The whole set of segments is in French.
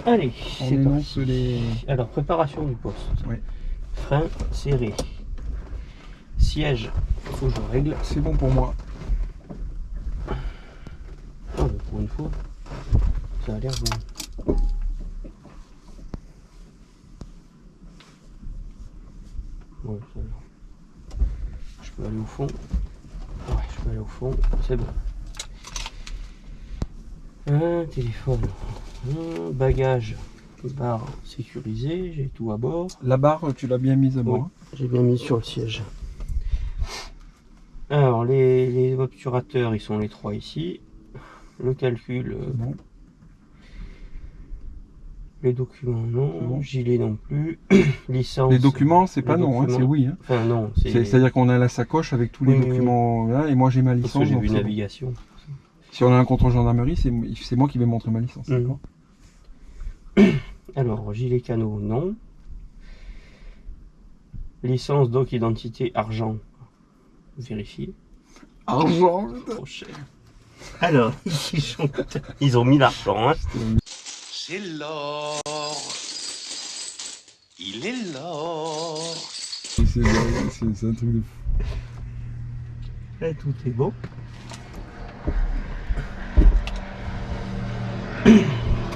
Allez, On c'est énonce parti. les... Alors, préparation du poste. Oui. Frein serré. Siège, faut que je règle. C'est bon pour moi. Oh, mais pour une fois, ça a l'air bon. Ouais, ça va. Je peux aller au fond. Ouais, je peux aller au fond, c'est bon. Un téléphone, un bagage, barre sécurisée, j'ai tout à bord. La barre, tu l'as bien mise à Oui, bord. j'ai bien mis sur le siège. Alors, les obturateurs, ils sont les trois ici. Le calcul, Bon. les documents non, Bon. gilet non plus, licence. Les documents, c'est les pas non, hein, c'est documents- oui. Hein. Enfin non, c'est... C'est-à-dire qu'on a la sacoche avec tous les Oui, oui, documents là, et moi j'ai ma Parce que licence. j'ai Donc vu c'est bon. navigation. Si on a un contrôle gendarmerie, c'est moi qui vais montrer ma licence. Mhm. D'accord. Alors, gilet canot, non. Licence, doc, identité, argent, vérifier. Argent. Trop cher. Alors, ils ont mis l'argent. Hein. C'est l'or. Il est l'or. C'est un truc de fou. Et tout est beau.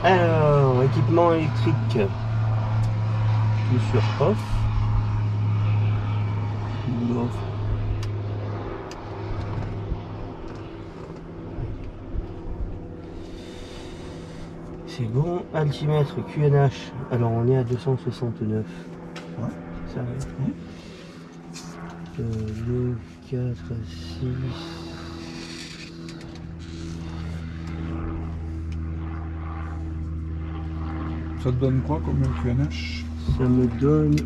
Alors, équipement électrique. Tout sur off. Off. C'est bon. Altimètre QNH. Alors, on est à 269. Ouais. Ça va. 2, 4, 6. Ça te donne quoi comme QNH? Ça me donne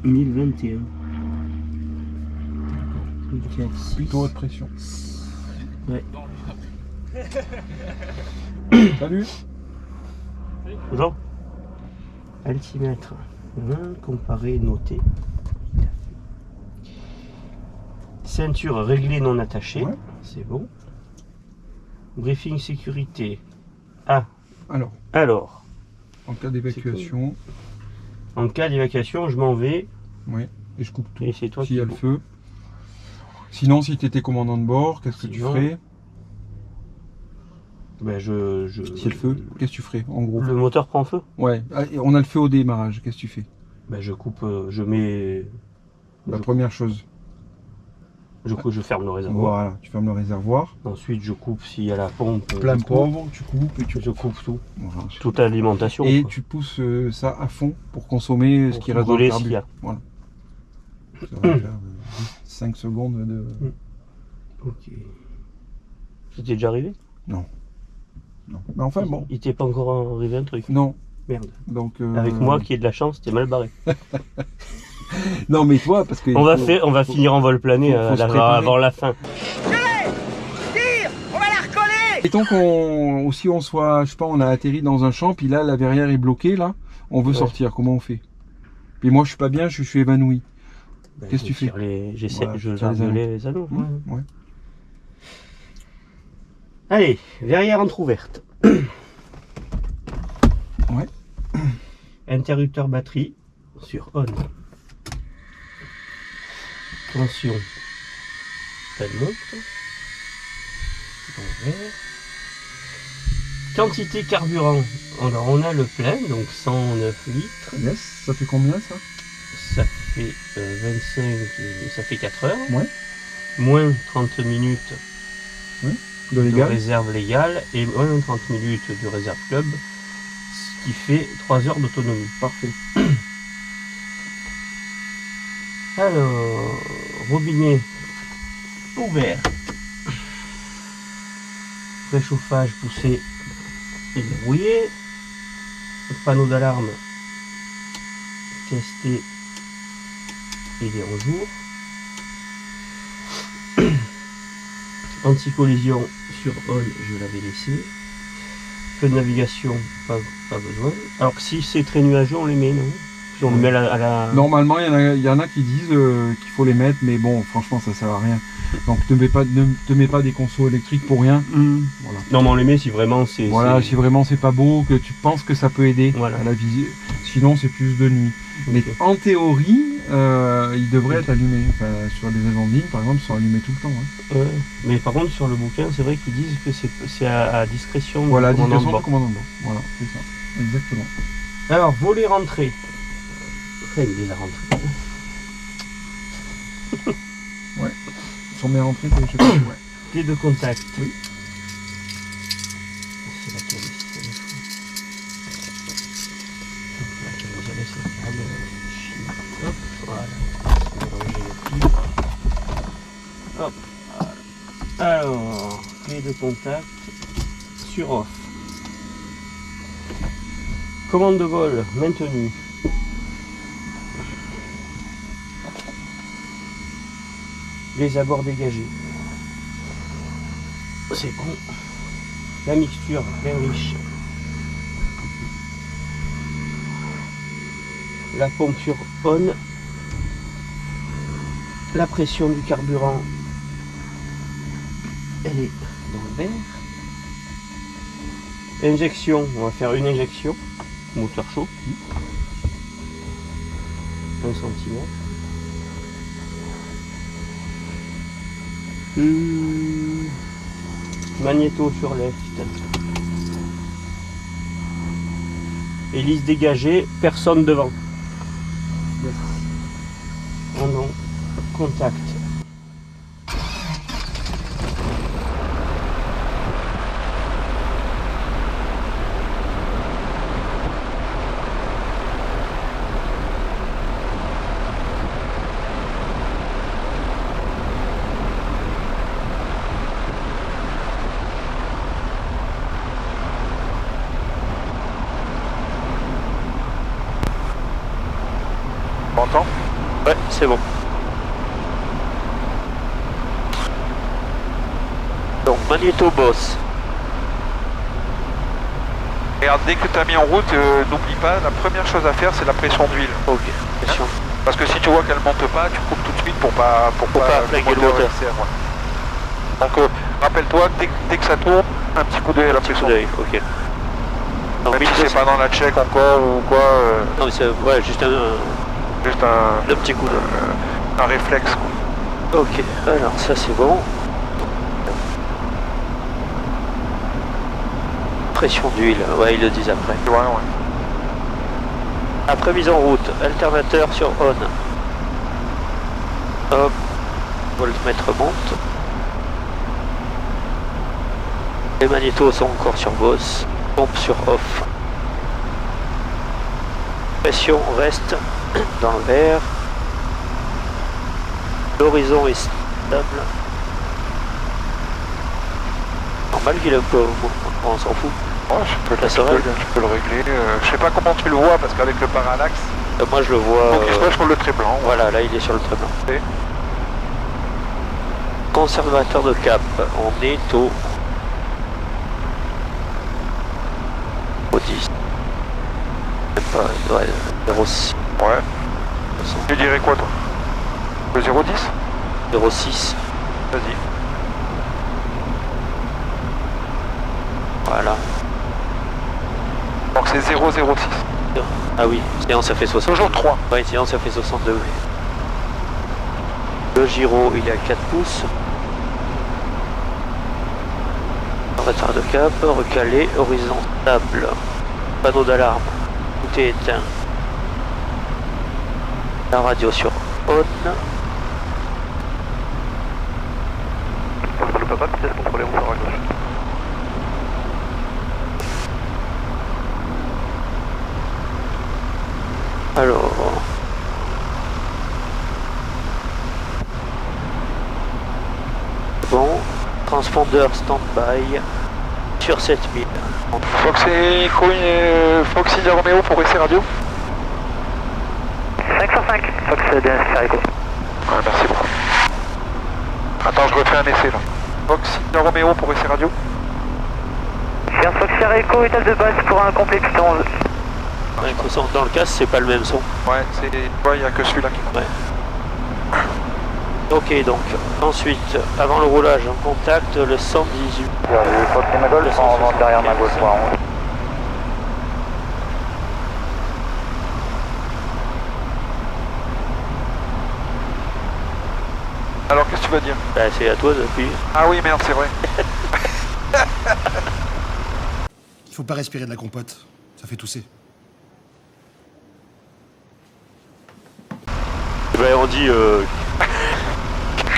1021. 4, 6. Plutôt haute pression. Ouais. Salut. Bonjour. Altimètre. Comparer, noter. Ceinture réglée non attachée. Ouais. C'est bon. Briefing sécurité. Ah. Alors, Alors, en cas d'évacuation, en cas d'évacuation, je m'en vais. oui, et je coupe tout. Et c'est toi S'il y qui a le feu. Sinon, si tu étais commandant de bord, qu'est-ce que tu Sinon, ferais? Ben Si le feu, qu'est-ce que tu ferais en gros? Le moteur prend feu. Ouais, on a le feu au démarrage, qu'est-ce que tu fais? Ben je coupe, je mets. La première chose, Je ferme le réservoir. voilà, tu fermes le réservoir. Ensuite, je coupe s'il y a la pompe. Plein je coupe. pauvre, tu coupes et tu Je coupe tout. Voilà. Toute l'alimentation. Et quoi. tu pousses ça à fond pour consommer ce Pour qui reste dans le brûler ce qu'il y carburant. a. Voilà. Ça va faire 5 secondes de... Ok. C'était déjà arrivé? Non. Mais enfin bon, Il t'est pas encore arrivé un truc? non. Merde. Donc, Avec moi qui ai de la chance, t'es mal barré. Non mais toi, parce que... On va finir en vol plané faut se préparer. avant la fin. Mettons qu'on aussi on soit, je sais pas, on a atterri dans un champ, puis là la verrière est bloquée, là, on veut Ouais. sortir, comment on fait? Puis moi je suis pas bien, je suis évanoui. Ben, Qu'est-ce que tu fais? J'essaie, Ouais, je tire les garde anneaux. les anneaux. Ouais. Ouais. Allez, entrouverte. Ouais. Interrupteur batterie sur on. Tension. Elle monte. Envers. Quantité carburant. Alors on a le plein, donc 109 litres. Yes, ça fait combien ça? Ça fait 25, ça fait 4 heures. Ouais. Moins 30 minutes De de légal? réserve légale et moins 30 minutes de réserve club, ce qui fait 3 heures d'autonomie. Parfait. Alors, robinet ouvert, préchauffage poussé et verrouillé, panneau d'alarme testé et des rejours, anti-collision sur on, je l'avais laissé, feu de navigation, pas besoin. Alors que si c'est très nuageux, on les met, non? Si on le met à la... Normalement, il y en a qui disent qu'il faut les mettre, mais bon, franchement, ça sert à rien. Donc ne te mets pas des consos électriques pour rien. Voilà. Non, mais on les met si vraiment c'est... Voilà, si vraiment c'est pas beau, que tu penses que ça peut aider à la visée. Sinon, c'est plus de nuit. Mais en théorie, ils devraient être allumés. Enfin, sur les Evandines, par exemple, ils sont allumés tout le temps. Hein. Mais par contre, sur le bouquin, c'est vrai qu'ils disent que c'est à discrétion du voilà, commandant discrétion de du commandant de bord. Voilà, c'est ça. Exactement. Alors, volet rentrée. Enfin, il les a rentrés. Ouais. Sur mes rentrées, je sais pas. Ouais. Clé de contact. Oui. C'est laquelle ici, ça me fout. Laquelle vous avez, c'est le câble. Hop, voilà. Mélanger les plis. Hop, voilà. Alors, clé de contact sur off. Commande de vol maintenue. Les abords dégagés. C'est bon. La mixture bien riche. La pompe sur on. La pression du carburant, elle est dans le verre. Injection, on va faire une injection. Moteur chaud. 1 cm. Magnéto sur left. Hélice dégagée, personne devant. Yes. On contact. M'entends? Ouais, c'est bon. Donc magnéto boss. Regarde, dès que tu as mis en route, n'oublie pas, la première chose à faire, c'est la pression d'huile. Ok, pression. Parce que si tu vois qu'elle monte pas, tu coupes tout de suite pour pas flinguer le moteur. Donc rappelle-toi, dès que ça tourne, un petit coup d'œil à la pression d'huile. Ok. Même si c'est pas dans la check encore ou quoi. Non mais c'est ouais, juste le petit coup d'œil. Un réflexe. Ok, alors ça c'est bon. Pression d'huile, ouais ils le disent après. Ouais. Après mise en route, alternateur sur on. Hop, voltmètre monte. Les magnétos sont encore sur boss. Pompe sur off. Pression reste dans le verre. L'horizon est stable. Normal qu'il est un peu... On s'en fout. Ouais, tu peux le régler. Je sais pas comment tu le vois parce qu'avec le parallaxe. Moi je le vois. Donc il soit sur le trait blanc. Voilà, là il est sur le trait blanc. Et conservateur de cap, on est au 10. Même pas, ouais, 0,6. Ouais. Tu dirais quoi toi? Le 0,10? 0,6. Vas-y. Voilà. Donc c'est 0,06. Ah oui, sinon ça fait 60. Toujours 3. Ouais, sinon ça fait 60 degrés. Le gyro il est à 4 pouces. Retard de cap, recalé, horizon stable. Panneau d'alarme, tout est éteint. La radio sur on. Le papa, peut-être contrôler où sera à gauche. Alors... Bon, transpondeur stand-by sur 7000. Foxy de Romeo pour essai radio. 505, Fox de Rico. Ouais, merci beaucoup. Attends, je refais un essai là. Foxy de Romeo pour essai radio. Foxy Rico, étape de base pour un complet Python 11. Ouais, de toute façon, dans le casque, c'est pas le même son. Ouais, c'est... Ouais, il n'y a que celui-là qui... Ouais. Ok, donc, ensuite, avant le roulage, on contacte le 118. Je crois que ma Golf en vent derrière ma Golf 11. Alors, qu'est-ce que tu vas dire? Bah, c'est à toi depuis. Ah oui, merde, c'est vrai. Il faut pas respirer de la compote, ça fait tousser. Ben, on dit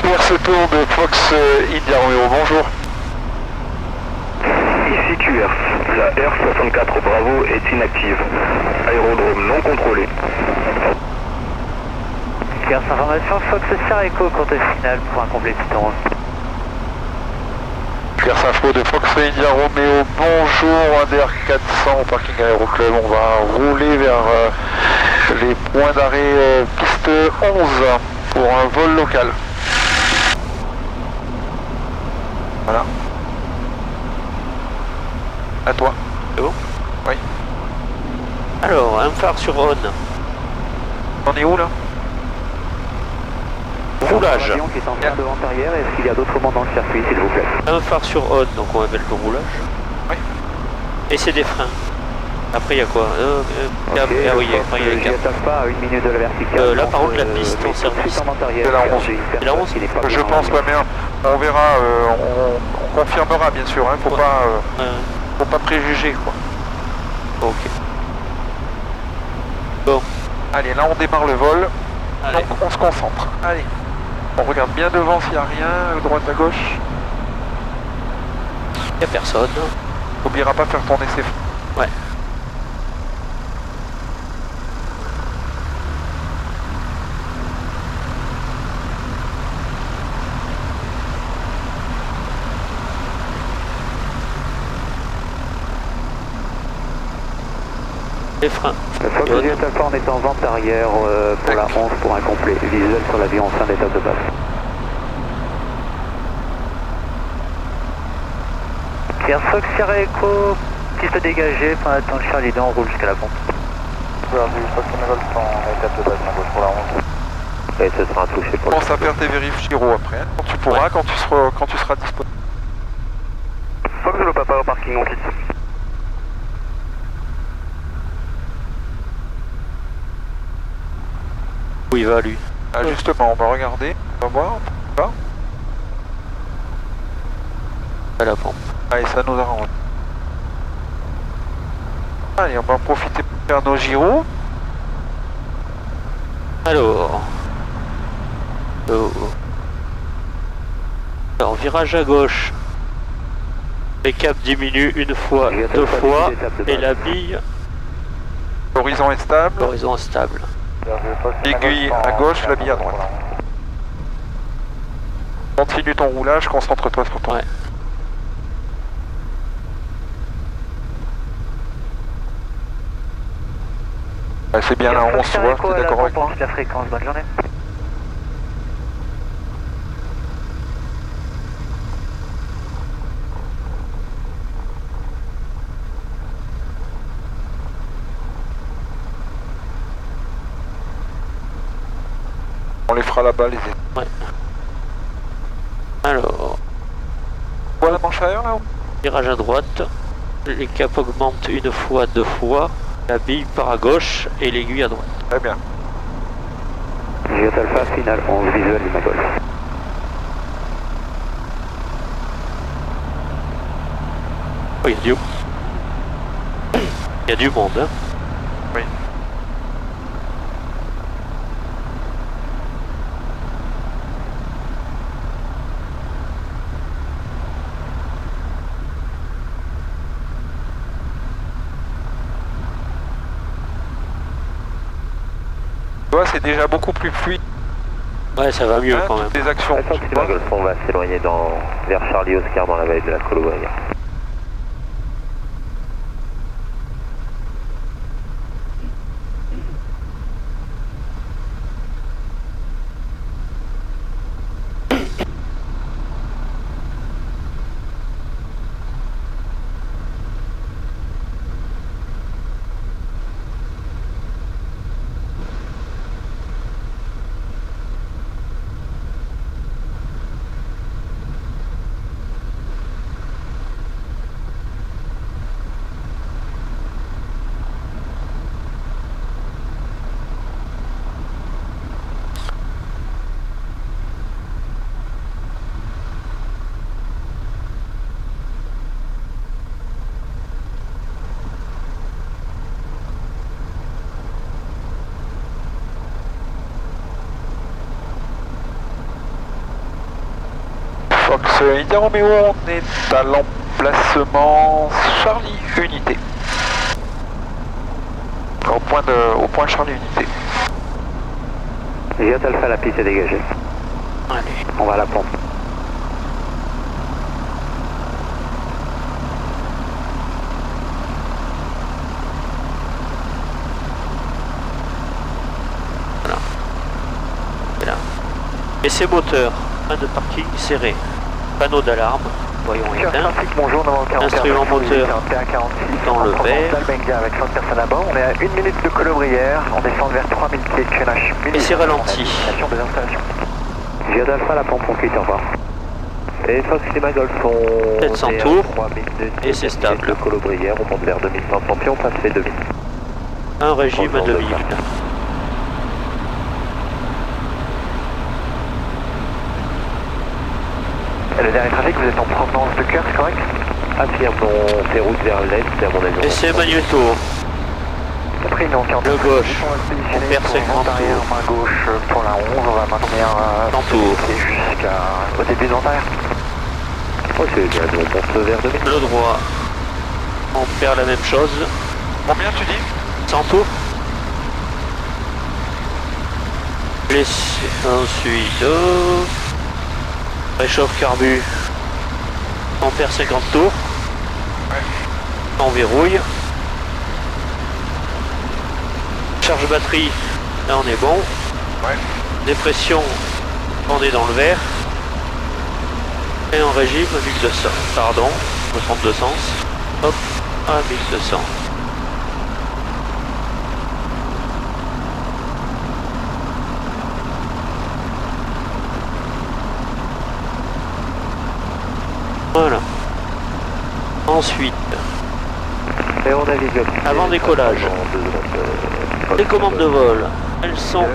Pierre Tour de Fox India Romeo, bonjour. Ici QR, la R64 Bravo est inactive. Aérodrome non contrôlé. Pierre, information, Fox Sierra Echo, compte final pour un complet piston. Pierre Info de Fox India Romeo, bonjour, ADR 400 au parking Aéroclub. On va rouler vers les points d'arrêt piste 11 pour un vol local. Voilà. À toi. C'est bon? Oui. alors, un phare sur on. On est où là? Roulage. L'avion qui est en train devant arrière, est-ce qu'il y a d'autres mondes dans le circuit, s'il vous plaît? Un phare sur on, donc on va mettre le roulage. Oui. Et c'est des freins. Après, il y a quoi ah oui, après, il y a les câbles. pas à 1 minute de la verticale. Là, par contre, la piste en service. C'est la 11. C'est la 11. Je pense, ouais, mais on verra, on confirmera bien sûr, hein, faut pas préjuger quoi. Ok. Bon. Allez, là on démarre le vol, Allez. donc on se concentre. Allez, on regarde bien devant s'il n'y a rien, à droite à gauche. Il n'y a personne. N'oubliera pas de faire ton essai. Ouais. Les freins. Fox Juliette Alpha, on est en vente arrière pour la 11 pour un complet visuel sur l'avion en fin d'étape de base. Pierre Fox Sierra Echo, piste dégagée, fin d'attente Charlie 2, on roule jusqu'à la pompe. Fox Golf en étape de base, en gauche pour la 11. Et ce sera un touché pour Pense à faire tes vérifs Giro après, hein, quand tu pourras, Ouais. quand tu seras disponible. Fox le papa au parking, on quitte. Où il va, lui? Ah, justement, on va regarder, on va voir, on va. À la pompe. Allez, ça nous arrange. Allez, on va en profiter pour faire nos gyros. Alors. Alors, virage à gauche. Les caps diminuent une fois, deux fois. Et la bille, L'horizon est stable. l'horizon est stable. L'aiguille à gauche, la bille à droite. Continue ton roulage, concentre-toi sur ton... Ouais. Ouais, c'est bien là, on se voit, t'es d'accord avec moi? La fréquence, bonne journée. On les fera là-bas, les essais. Ouais. Alors, Voilà la manche arrière là? virage à droite. Les caps augmentent une fois, deux fois. La bille part à gauche et l'aiguille à droite. Très bien. Juliette Alpha, final 11 visuel du Magol. Oh, il y a du... Il y a du monde, hein. Oui. Tu vois, c'est déjà beaucoup plus fluide, Ouais, ça va mieux hein, quand même. toutes les actions. Alpha, tu vois. on va s'éloigner vers Charlie Oscar dans la vallée de la Cologne. India Romeo, on est à l'emplacement Charlie Unité. Au point Charlie Unité. Jet Alpha, la piste est dégagée. Allez. On va à la pompe. Essai moteur, fin de parking serré, panneau d'alarme, voyons éteint, Bonjour, instrument moteur dans le vert, avec 100 personnes à bord. On est à 1 minute de Colobrière, on descend vers 3000 pieds de QNH. essai ralenti, Jet Alpha, la pompe, on quitte, au revoir. Et Fox Lima Golf, on 700 est à tours, 3000 et c'est stable. de Colobrière, on monte vers 2500 pieds, on passe les 2000. un régime à 2000. Le dernier trafic, vous êtes en provenance de cœur, c'est correct? Affirme, on fait route vers l'est, c'est à mon avis. Essai magnéto, Après, une enquête le gauche, on perd 50 arrière, tours, main gauche pour la 11, on va maintenir 100 tours, jusqu'au début de vente arrière. Oh, c'est bien, on monte vers 2000. le droit, on perd la même chose, Combien tu dis? 100 tours. Ensuite, réchauffe carbu, on perd 50 tours, on verrouille, charge batterie, là on est bon, dépression, on est dans le vert, et en régime 1200, pardon, je me trompe de sens, hop, à 1200. Voilà. Ensuite, Et on navigue. avant décollage, les commandes de vol, elles sont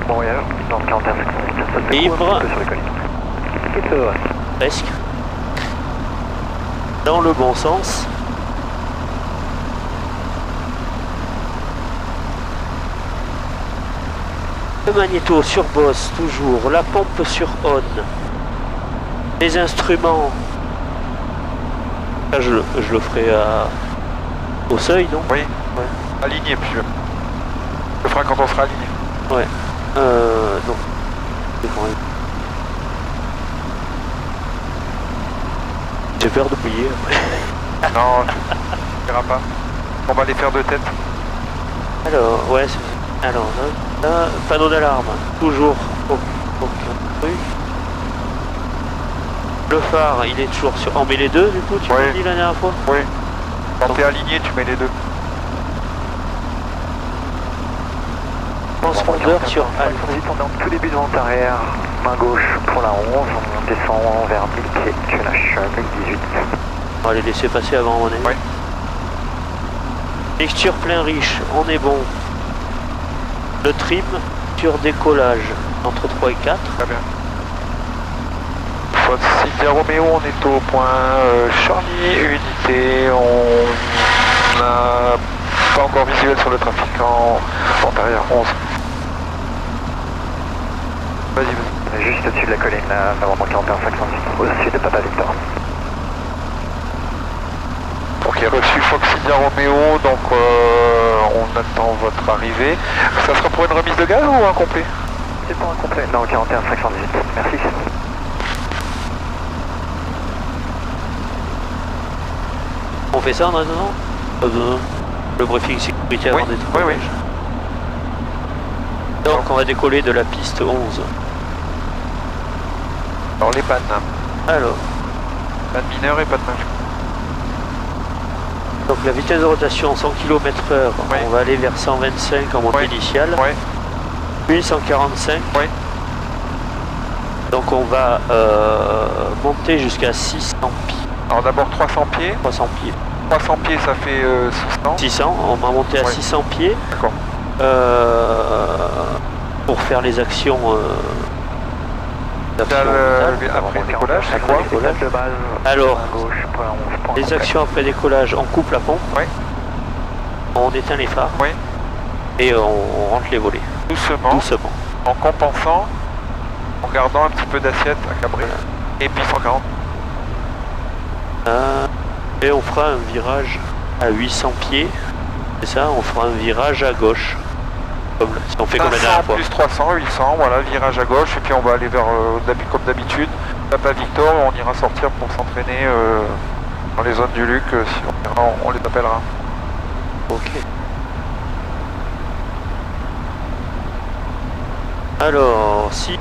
Bon, oui, alors, dans 41 secondes. libres, presque, dans le bon sens. Le magnéto sur boss, toujours, la pompe sur on, les instruments. Là, je le ferai au seuil, non? Oui, aligné, monsieur. Je le ferai quand on sera aligné. Ouais. Non. J'ai peur d'oublier après. Non, tu verras pas. On va les faire de tête. Alors, ouais, alors là, panneau d'alarme, toujours aucun truc. Le phare, il est toujours sur... On met les deux, du coup, tu m'as dit la dernière fois? Oui. Quand t'es aligné, tu mets les deux. Transpondeur sur Alpha. On est en tout début de vente arrière, main gauche pour la 11, on descend vers 1000 pieds, QNH 1018. On va les laisser passer avant, on est. Ouais. Mixture plein riche, on est bon. Le trim sur décollage entre 3 et 4. Très bien. Fox India Romeo, on est au point Charlie Unité. On n'a pas encore visuel sur le trafic en vente arrière 11. Vas-y. Juste au-dessus de la colline, avant 41,5 au-dessus de Papa Victor. Ok, reçu Fox India Romeo, donc on attend votre arrivée. Ça sera pour une remise de gaz ou un complet? C'est pour un complet. Non, 41,518. Merci. On fait ça en attendant le briefing sécurité avant des trucs. Oui. Donc on va décoller de la piste 11. Alors les pannes. Alors, Panne mineure et panne majeure. donc la vitesse de rotation 100 km/h, on va aller vers 125 en montée initiale. Ouais. Puis 145. Ouais. Donc on va monter jusqu'à 600 pieds. Alors d'abord 300 pieds. 300 pieds. 300 pieds ça fait 600. 600, on va monter à 600 pieds. D'accord. Pour faire les actions. Après décollage, c'est quoi? Décollage de base. Alors, à gauche pour la 11. Pour un les complet. actions après décollage, on coupe la pompe. Ouais. On éteint les phares. Ouais. Et on rentre les volets. Doucement. Doucement. En compensant, en gardant un petit peu d'assiette à cabrer. Et puis 140. Et on fera un virage à 800 pieds. C'est ça, on fera un virage à gauche. Si on fait comme la 500 dernière fois. plus 300, 800, voilà, virage à gauche. Et puis on va aller vers, comme d'habitude, Papa Victor. On ira sortir pour s'entraîner dans les zones du Luc. Si on les appellera. Ok. Alors, si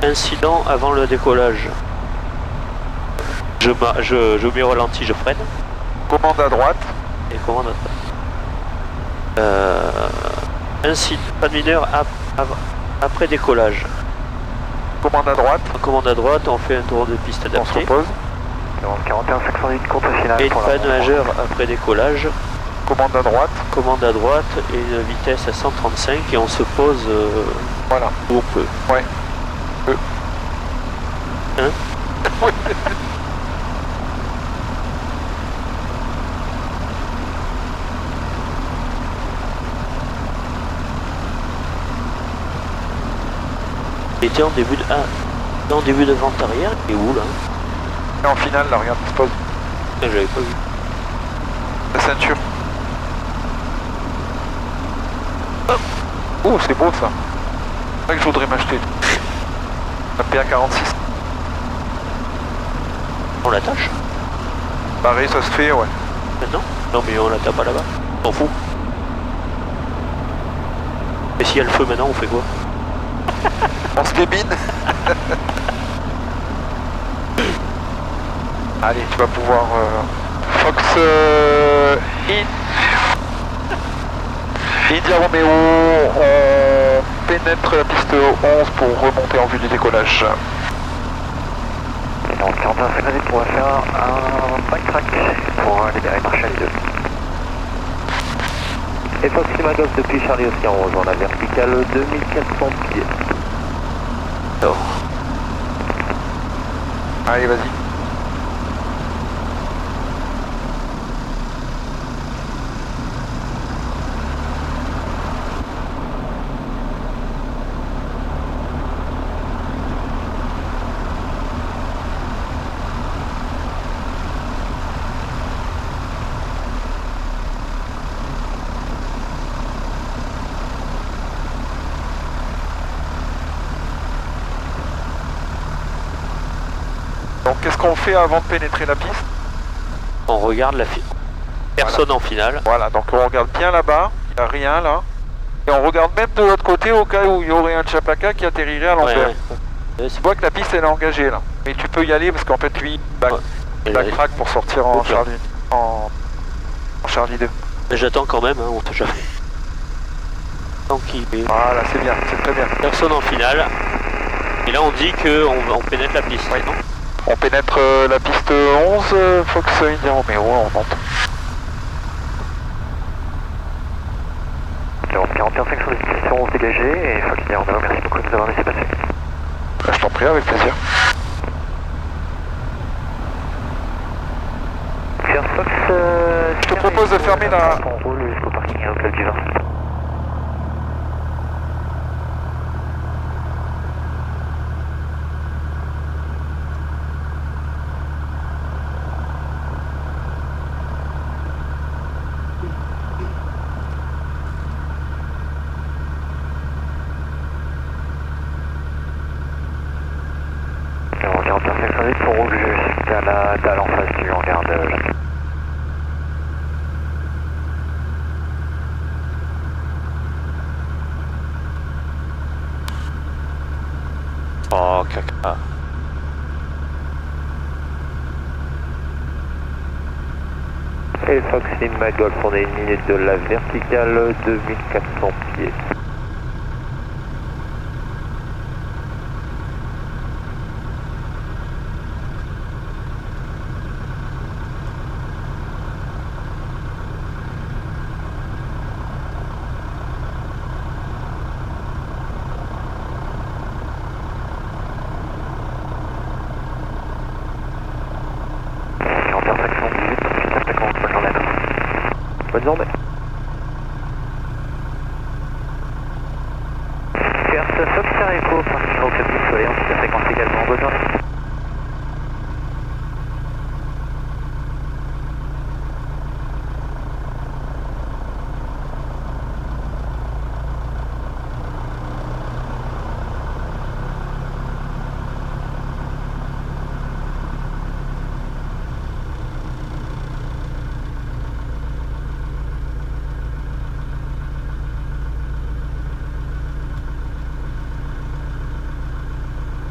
incident avant le décollage, je mets au ralenti, je freine. Commande à droite. Et commande à droite. Incident, pas de mineur après décollage. Commande à droite. En commande à droite, on fait un tour de piste On se adapté. repose. 41 508 compte final. Et une panne majeure après décollage. Commande à droite. Commande à droite et une vitesse à 135 et on se pose Voilà. où on peut. Ouais. Hein? Oui. Il était en début de vente arrière, et où là? Et en finale, là, regarde, il se pose. J'avais pas vu. La ceinture. Oh, c'est beau ça. C'est vrai que je voudrais m'acheter. La PA46. On l'attache? Pareil, ça se fait, ouais. Maintenant? Non mais on l'attache pas là-bas. On s'en fout. Et s'il y a le feu maintenant, on fait quoi? On se débine. Allez, tu vas pouvoir... Fox India Romeo, on pénètre la piste 11 pour remonter en vue du décollage. Donc 41 508 pour faire un backtrack pour libérer par Charlie 2. Et Fox Magos depuis Charlie Oscar Rose en la verticale 2400 pieds. Alors. Allez, vas-y. Donc qu'est-ce qu'on fait avant de pénétrer la piste? On regarde la personne voilà. En finale. Voilà, donc on regarde bien là-bas, il n'y a rien là. Et on regarde même de l'autre côté au cas où il y aurait un Chapaka qui atterrirait à l'envers. Ouais. Tu vois que la piste elle est engagée là. Mais tu peux y aller parce qu'en fait lui, il backtrack pour sortir en Charlie, en Charlie 2. Mais j'attends quand même, hein, on sait jamais. Donc voilà, c'est bien, c'est très bien. Personne en finale. Et là on dit qu'on pénètre la piste. Oui. On pénètre la piste 11, Fox India Romeo, on monte. Donc 41 508 sont dégagés et Fox India Romeo, merci beaucoup de nous avoir laissé passer. Je t'en prie, avec plaisir. Fox, je te propose de fermer la... On roule jusqu'au parking au club du vin. On roule jusqu'à la dalle en face du hangar de Jacques. Oh caca. Et Fox Lima Golf, on est 1 minute de la verticale, 2400 pieds. Bonne journée. Perse Fox Echo, parking au club du soleil, en toute fréquence également. Bonne journée.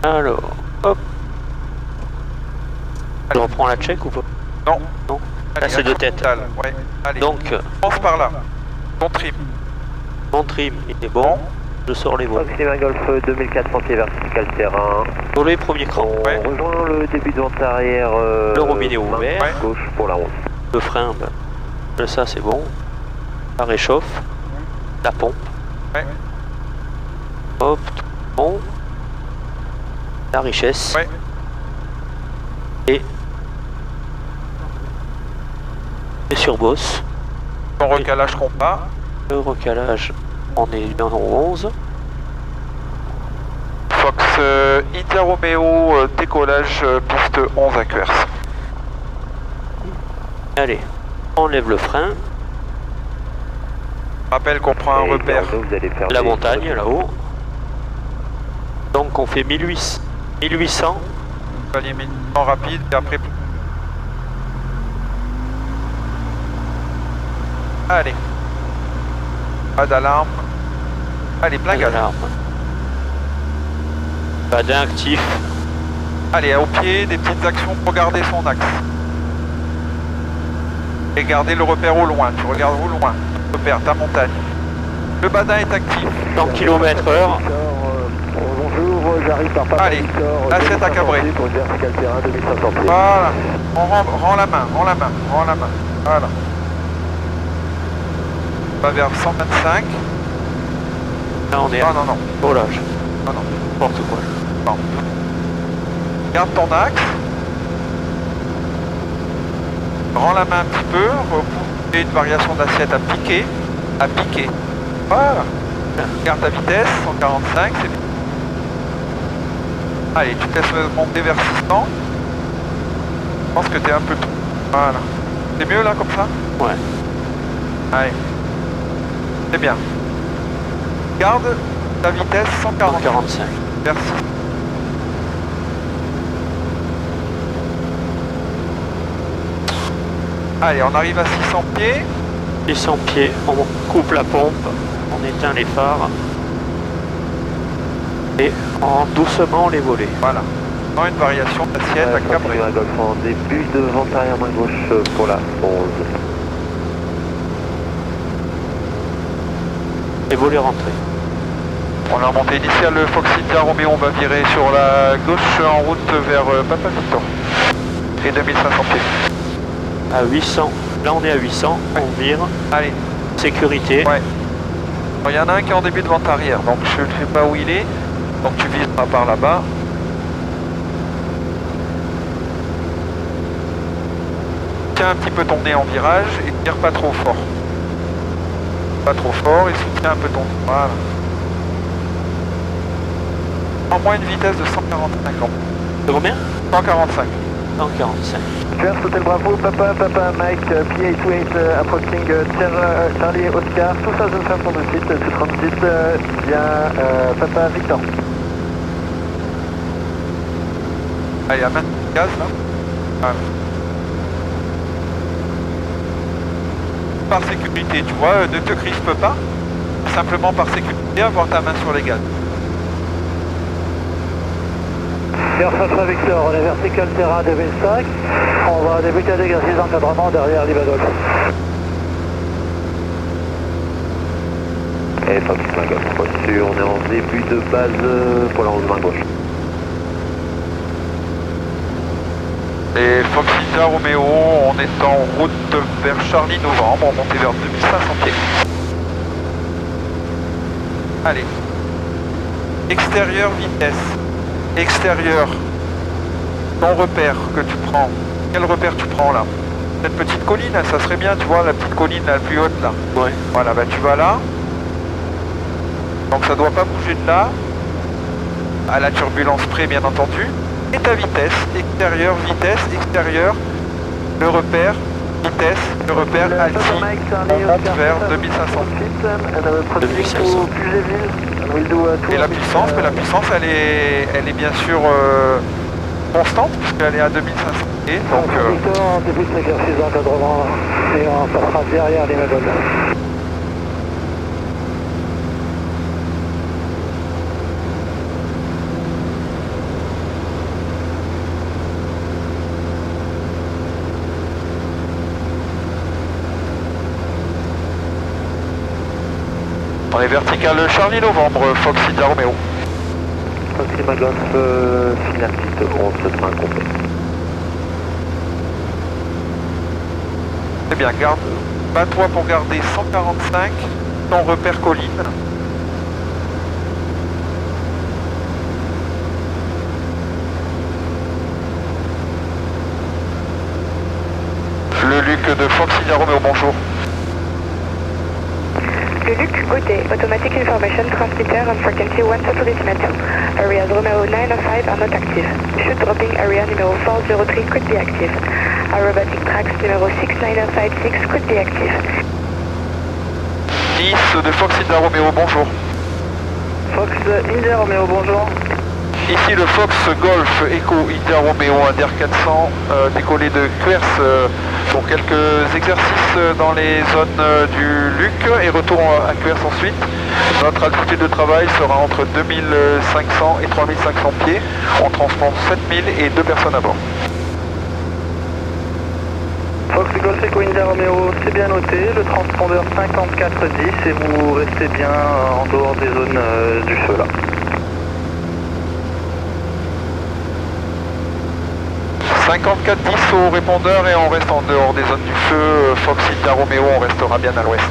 Alors, hop. Je reprends la check ou pas? Non. Non. Allez, Là, c'est de tête. total, ouais. Allez, Donc, pense par là. Ton trim. mon trim, il est bon. Je sors les volets. Fox Lima Golf 2400 pieds vertical terrain. Volet premier cran. On rejoint le début de vente arrière. Le robinet ouvert. Ouais. Gauche pour la route. Le frein, ben, ça c'est bon. Ça réchauffe. La pompe. Ouais. Hop, tout bon. La richesse. Ouais. Et sur boss. Ton recalage compas. Le recalage, on est bien en 11. Fox India Romeo, décollage piste 11 à Quers. Allez, on enlève le frein. Rappelle qu'on prend un Et repère. vers nous, vous allez faire La des- montagne là-haut. Donc on fait 1800. Palier en rapide et après. Allez. Pas d'alarme. Allez, plein gaz. Alarme. Badin actif. Allez, au pied, des petites actions pour garder son axe. Et garder le repère au loin. Tu regardes au loin. Repère ta montagne. Le badin est actif. 100 km/h. Bonjour, j'arrive par Papa Allez, Victor, assiette à cabrer. pour une vertical terrain 2500 pieds. Voilà. On rend la main, rend la main, rend la main. Voilà. On va vers 125. Là on est Non, à non, non. volage. Non, non. N'importe quoi. Non. Garde ton axe. Rends la main un petit peu. Fais une variation d'assiette à piquer. À piquer. Voilà. Garde ta vitesse, 145, c'est bien. Allez, tu te laisses monter vers 600. Je pense que t'es un peu trop. Voilà. C'est mieux là comme ça? Ouais. Allez. C'est bien. Garde ta vitesse 140. 145. Merci. Allez, on arrive à 600 pieds. 600 pieds, on coupe la pompe, on éteint les phares. Et on rentre doucement les volets. Voilà. Dans une variation d'assiette à Fox cabrer. Lima Golf en début de vente arrière main gauche pour la 11. Les volets rentrés. On a remonté initial le Fox India Romeo, on va virer sur la gauche en route vers Papa Victor. Et 2500 pieds. À 800. Là on est à 800. On vire. Allez. Sécurité. Ouais. Il y en a un qui est en début de vente arrière, donc je ne sais pas où il est. Donc tu vises par là-bas. Tiens un petit peu ton nez en virage et tire pas trop fort. Pas trop fort et soutiens un peu ton... Voilà. En moins une vitesse de 145 ans. De combien? 145. 145. Quers Hotel Bravo, Papa Mike, PA28 approaching Charlie Oscar, 2005 on the seat, 236 via Papa Victor. Allez, à main de gaz là. Voilà. Par sécurité, tu vois, ne te crispe pas. Simplement par sécurité, avoir ta main sur les gaz. Quers Papa Victor, on est vertical terrain 2005. On va débuter l'exercice d'encadrement derrière Livadol. Et Fox main gauche reçu, on est en début de base pour la 11 main gauche. Et Fox India Romeo, on est en route vers Charlie Novembre, on monte vers 2500 pieds. Allez. Extérieur vitesse. Extérieur. Ton repère que tu prends. Quel repère tu prends là? Cette petite colline, ça serait bien, tu vois, la petite colline la plus haute là. Ouais. Voilà, bah tu vas là. Donc ça doit pas bouger de là. À la turbulence près, bien entendu. Et ta vitesse, extérieur, le repère, vitesse, le repère, alti, on monte vers 2500. 2500. Et la puissance, mais la puissance elle est bien sûr constante, puisqu'elle est à 2500 pieds, donc En début de l'exercice d'encadrement et on passera derrière les Livadol. On est vertical Charlie Novembre, Fox India Romeo. Fox Lima Golf, signal piste 11, train complet. C'est bien, garde. Bats-toi pour garder 145, ton repère colline. Le Luc de Fox India Romeo, bonjour. Le Luc, good day. Automatic information transmitter on frequency 132 meter. Areas Romeo 905 are not active. Chute dropping area numéro 403 could be active. Aerobatic tracks numéro 69056 could be active. 10 de Fox India Romeo, bonjour. Fox India Romeo, bonjour. Ici le Fox Golf Echo India Romeo, un DR400 décollé de Quers pour quelques exercices dans les zones du Luc et retour à Quers ensuite. Notre altitude de travail sera entre 2500 et 3500 pieds. On transporte 7000 et 2 personnes à bord. Fox Golf Echo India Romeo, c'est bien noté, le transpondeur 5410 et vous restez bien en dehors des zones du feu là. 5410 au répondeur et on reste en dehors des zones du feu. Fox India Romeo, on restera bien à l'ouest.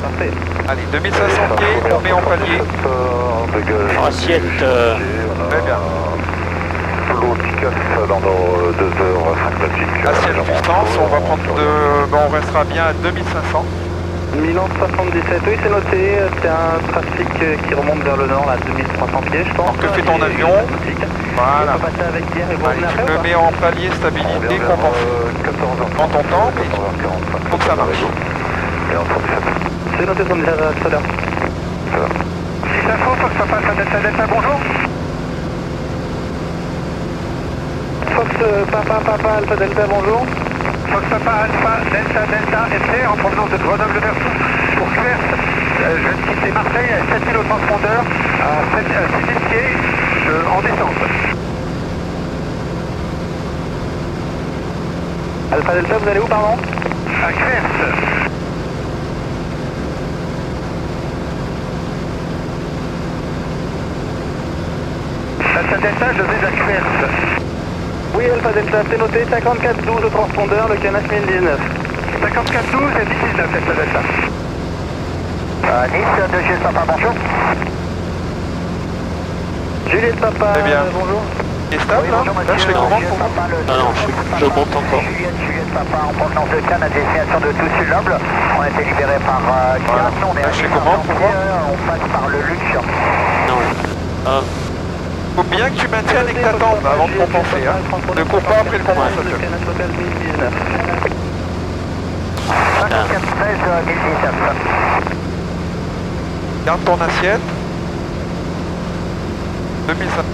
Parfait. Allez, 2500 pieds, on met en palier. Assiette. Très bien. Dans nos 2h05 de Assiette puissance, on va prendre on restera bien à 2500. Milan 77, oui c'est noté, c'est un trafic qui remonte vers le nord, là, 2300 pieds je pense. Alors que fait ton avion? Voilà. On peut passer avec Pierre et vous Allez, revenez tu après le ou mets en palier stabilité, compensé. Prends ton temps, mais il faut que ça marche. C'est noté, on est déjà tout à l'heure. 6 infos, faut que ça passe à Delta Delta, bonjour. Fox Papa Alpha Delta, bonjour. Fox Papa Alpha Delta Delta FC en provenance de Grenoble-le-Vertou pour Quers. Je vais quitter Marseille à 7000 au transpondeur, à 6000 pieds en descente. Alpha Delta, vous allez où pardon? À Quers. Delta Delta, je vais à Quers. Oui Alpha Delta, c'est noté, 5412 au transpondeur, le canal 1019. 5412 et 1019 Delta Delta. Nice, 2 Juliette Papa, bonjour. Juliette Papa, Très bien. bonjour. Et stable, là je fais comment pour vous? Ah non, je monte encore. Juliette Papa en provenance de Cannes à destination de Toussus-Loble. On a été libéré par Cannes, on est Je fais comment pour voir? on passe par le Luc. Non. Ah, Faut bien que tu maintiennes et que t'attendes avant de compenser. Hein. Ne cours pas après le compensateur. 5413 Garde ton assiette. 2005.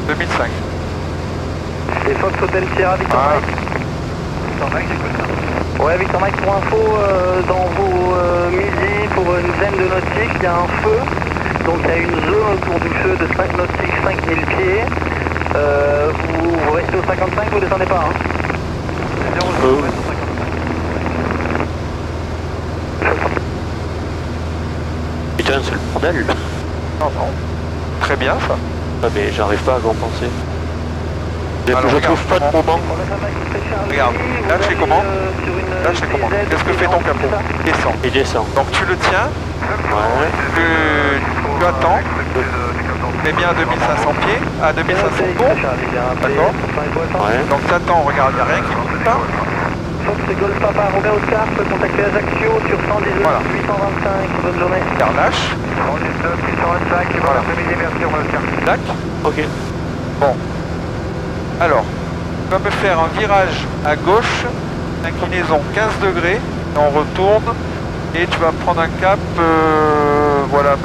2005. Et Fox Hotel Sierra, Victor Ah. Mike. Victor Mike, j'écoute. Ouais, Victor Mike, pour info, dans vos midi, pour une dizaine de nautiques, il y a un feu. Donc il y a une zone autour du feu de 5 nautiques, 5000 pieds. Vous restez au 55, vous descendez pas, hein? putain, c'est le bordel. Non, non. Très bien ça. Ah, mais j'arrive pas à compenser. Alors, Je trouve regarde, pas de moment. Regarde, là je fais comment? Là je fais comment? Qu'est-ce que fait ton capot? Descend. Il descend. Donc tu le tiens, Ouais. tu attends, tu bien à 2500 pieds, à 2500 tours, d'accord? Ouais. Donc tu attends, regarde, il n'y a rien qui bouge pas. Fox Golf Papa, Robert Oscar, peut contacter Ajaccio sur 119 Voilà. 825, bonne journée. Regarde, lâche. 825, Voilà. après-midi, merci, Robert Oscar. Tac. Ok. Bon. Alors, tu vas me faire un virage à gauche, inclinaison 15 degrés, et on retourne, et tu vas me prendre un cap, voilà,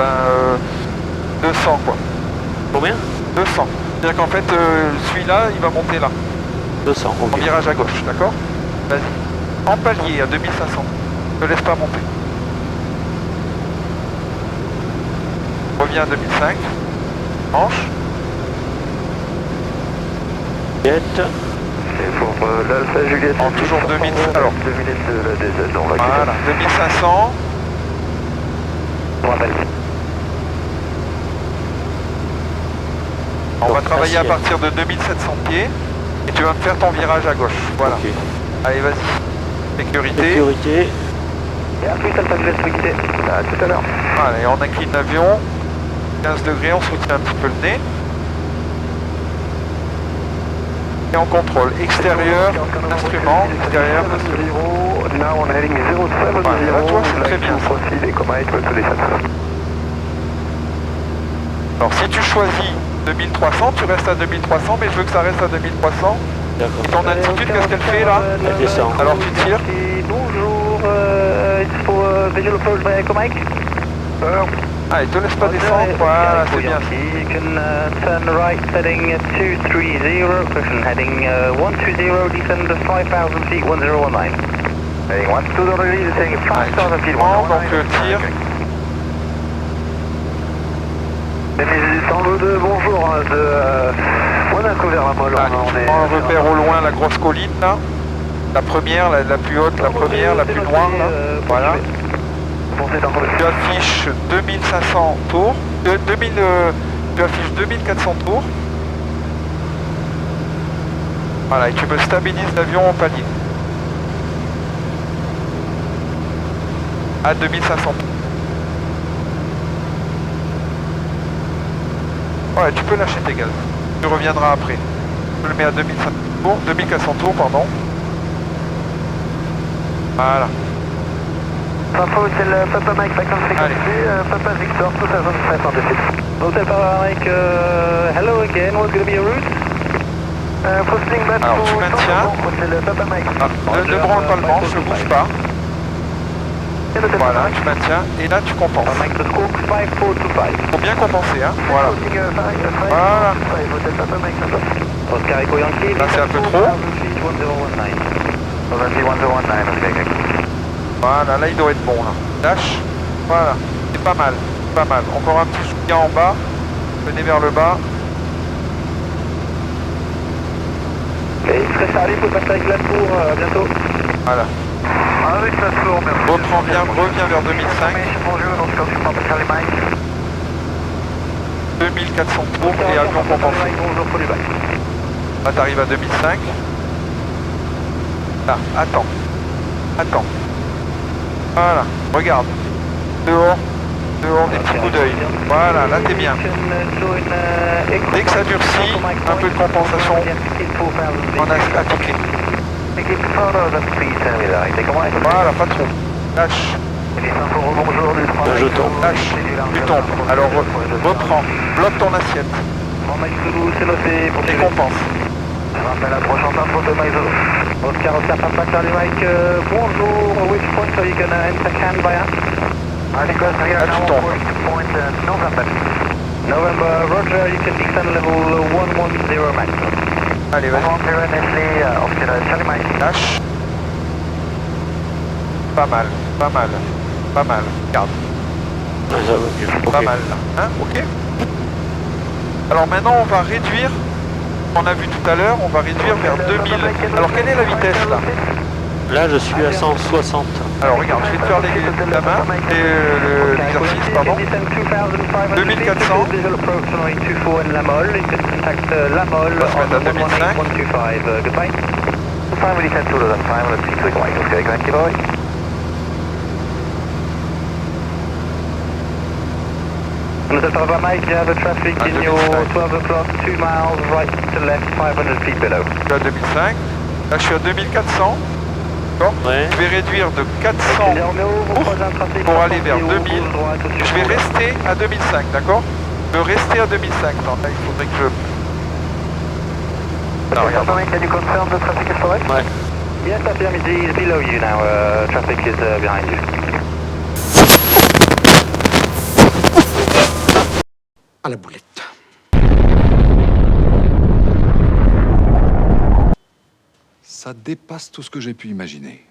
200 quoi. Combien? 200. C'est-à-dire qu'en fait, celui-là, il va monter là, 200, en ok. virage à gauche, d'accord? Vas-y. En palier à 2500. Ne laisse pas monter. Reviens à 2005. Manche. Juliette. Et pour l'Alpha Juliette. En toujours 2000. Alors. 2000 de la DZ, on va Voilà. 2500. On va Donc, travailler à assiette. partir de 2700 pieds et tu vas me faire ton virage à gauche. Voilà. Ok. Allez, vas-y. Sécurité. Sécurité. Et à plus, Alpha Juliet Wixé. À tout à l'heure. Allez, on incline l'avion. 15 degrés, on soutient un petit peu le nez. Et on contrôle extérieur, instrument, extérieur, instrument. Now on heading 070. Ouais, là, tu vois, c'est très bien, ça. Proceed, accommodate to descent. Alors si tu choisis 2300, tu restes à 2300, mais je veux que ça reste à 2300. D'accord. Et ton altitude, qu'est-ce qu'elle fait là? Elle descend. Alors tu tires. Bonjour, it's for visual approach by Ecomic. Allez, te laisse pas descendre. Voilà, c'est bien. You can turn right, heading 230, cushion heading 120, descend 5000 feet, 1019. Heading 120, descending 5000 feet, 1019. Donc tire. Tango 2, bonjour, on a couvert la molle. Allez, tu prends un repère au loin, la grosse colline là. La première, la plus haute, la première, la plus noire là. Voilà. Tu affiches 2500 tours. Tu affiches 2400 tours. Voilà, et tu me stabilises l'avion au palier. À 2500 tours. Ouais, tu peux lâcher tes gaz. Tu reviendras après. Je le mets à 2500 tours, 2400 tours, pardon. Voilà. Info, c'est le Papa Mike, Factor Frequency, Papa Victor, 2506. Hotel Papa Mike, hello again, what's going to be your route? Posting back Alors, to tu maintiens. c'est le Papa Mike. Ne branle pas le manche, ne bouge pas. Voilà, tu maintiens. Et là, tu compenses. Papa Mike, the scope 5425. Faut bien compenser, hein. Voilà. Voilà. Hotel Papa Mike, Oscar Echo Yankee, là, c'est un peu trop. 1019. 1019, ok. Voilà, là, il doit être bon, là. Lâche. Voilà. C'est pas mal. Pas mal. Encore un petit soutien en bas. Venez vers le bas. Et il serait charlie pour passer avec la tour, à bientôt. Voilà. Avec la tour, merci. Reprends bien, reviens vers 2005. Bonjour, donc comme je m'appelle Charlie Mike. 2400 tours et avion compensé. Bonjour, pour les bacs. Là, t'arrives à 2005. Là, attends. Attends. Voilà, regarde. Dehors. Dehors, des petits coups d'œil. Voilà, là, t'es bien. Dès que ça durcit, un peu de compensation. On a appliqué. Voilà, pas trop. Lâche. Je tombe. Lâche. Tu tombes. Alors, reprends. Bloque ton assiette. Et compense. Oscar, Papa Charlie Mike, bonjour, which point are you going to enter Canberra? Là, tu tombes. November, Roger, you can descend level 110 max. Allez, vas-y. Lâche. Pas mal, pas mal, pas mal. Regarde, Ah, ça va mieux. pas Ok. mal là. Hein, ok. Alors maintenant, on va réduire. On a vu tout à l'heure, on va réduire vers 2000. Alors, quelle est la vitesse là? Là, je suis à 160. Alors, regarde, je vais te faire la main, l'exercice, pardon. 2400. On va se mettre à 2005. Goodbye. Finally, can do that time. Let's see quick white. Okay, thank you, boy. Mr. Papa Mike, you have a traffic in your 12 o'clock, 2 miles right to left, 500 feet below. Je suis à 2005. Là, je suis à 2400. D'accord. Ouais. Je vais réduire de 400 pour aller vers 2000. Je vais rester à 2005, d'accord? Je vais rester à 2005. Non, là, il faudrait que je... Okay, Papa Mike, can you confirm the traffic is correct? Ouais. Yes, Midi is below you now. Traffic is behind you. À la boulette. Ça dépasse tout ce que j'ai pu imaginer.